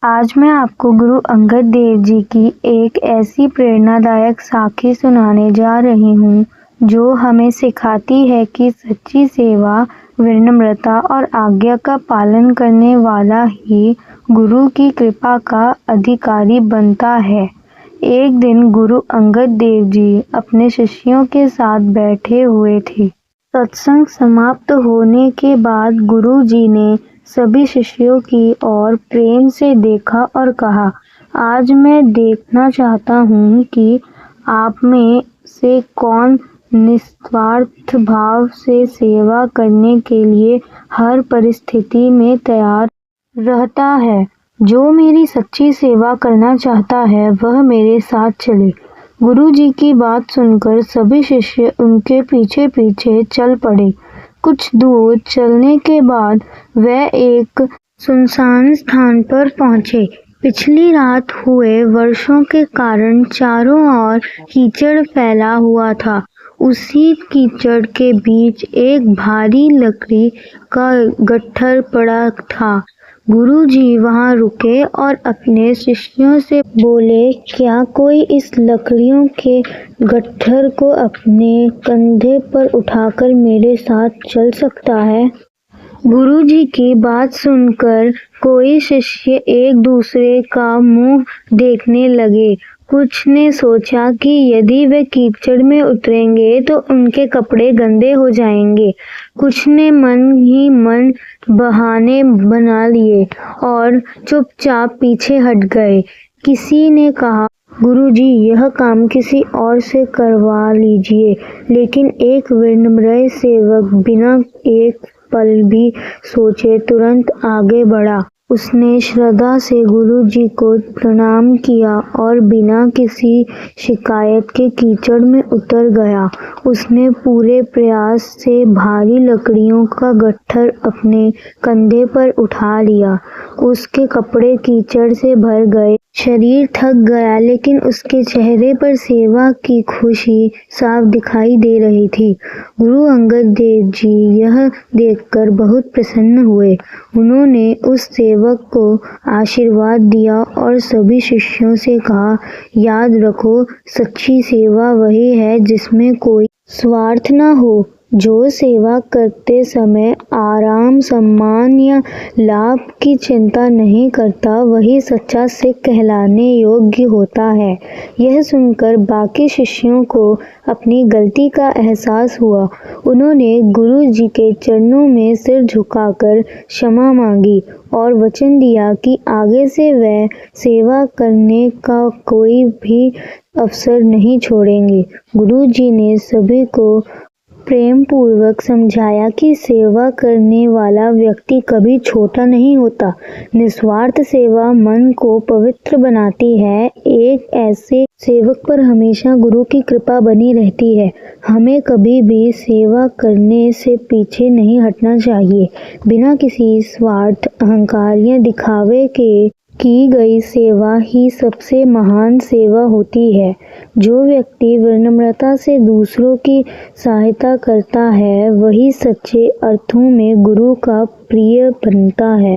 आज मैं आपको गुरु अंगद देव जी की एक ऐसी प्रेरणादायक साखी सुनाने जा रही हूँ जो हमें सिखाती है कि सच्ची सेवा, विनम्रता और आज्ञा का पालन करने वाला ही गुरु की कृपा का अधिकारी बनता है। एक दिन गुरु अंगद देव जी अपने शिष्यों के साथ बैठे हुए थे। सत्संग समाप्त होने के बाद गुरु जी ने सभी शिष्यों की ओर प्रेम से देखा और कहा, आज मैं देखना चाहता हूँ कि आप में से कौन निस्वार्थ भाव से सेवा करने के लिए हर परिस्थिति में तैयार रहता है। जो मेरी सच्ची सेवा करना चाहता है वह मेरे साथ चले। गुरु जी की बात सुनकर सभी शिष्य उनके पीछे पीछे चल पड़े। कुछ दूर चलने के बाद वह एक सुनसान स्थान पर पहुंचे। पिछली रात हुए वर्षों के कारण चारों ओर कीचड़ फैला हुआ था। उसी कीचड़ के बीच एक भारी लकड़ी का गट्ठर पड़ा था। गुरुजी वहां रुके और अपने शिष्यों से बोले, क्या कोई इस लकड़ियों के गट्ठर को अपने कंधे पर उठाकर मेरे साथ चल सकता है? गुरुजी की बात सुनकर कोई शिष्य एक दूसरे का मुंह देखने लगे। कुछ ने सोचा कि यदि वे कीचड़ में उतरेंगे तो उनके कपड़े गंदे हो जाएंगे। कुछ ने मन ही मन बहाने बना लिए और चुपचाप पीछे हट गए। किसी ने कहा, गुरुजी यह काम किसी और से करवा लीजिए। लेकिन एक विनम्र सेवक बिना एक पल भी सोचे तुरंत आगे बढ़ा। उसने श्रद्धा से गुरुजी को प्रणाम किया और बिना किसी शिकायत के कीचड़ में उतर गया। उसने पूरे प्रयास से भारी लकड़ियों का गट्ठर अपने कंधे पर उठा लिया। उसके कपड़े कीचड़ से भर गए, शरीर थक गया, लेकिन उसके चेहरे पर सेवा की खुशी साफ दिखाई दे रही थी। गुरु अंगद देव जी यह देखकर बहुत प्रसन्न हुए। उन्होंने उस सेवक को आशीर्वाद दिया और सभी शिष्यों से कहा, याद रखो, सच्ची सेवा वही है जिसमें कोई स्वार्थ न हो। जो सेवा करते समय आराम, सम्मान या लाभ की चिंता नहीं करता वही सच्चा सिख कहलाने योग्य होता है। यह सुनकर बाकी शिष्यों को अपनी गलती का एहसास हुआ। उन्होंने गुरु जी के चरणों में सिर झुकाकर क्षमा मांगी और वचन दिया कि आगे से वह सेवा करने का कोई भी अवसर नहीं छोड़ेंगे। गुरु जी ने सभी को प्रेम पूर्वक समझाया कि सेवा करने वाला व्यक्ति कभी छोटा नहीं होता। निस्वार्थ सेवा मन को पवित्र बनाती है। एक ऐसे सेवक पर हमेशा गुरु की कृपा बनी रहती है। हमें कभी भी सेवा करने से पीछे नहीं हटना चाहिए। बिना किसी स्वार्थ, अहंकार या दिखावे के की गई सेवा ही सबसे महान सेवा होती है। जो व्यक्ति विनम्रता से दूसरों की सहायता करता है वही सच्चे अर्थों में गुरु का प्रिय बनता है।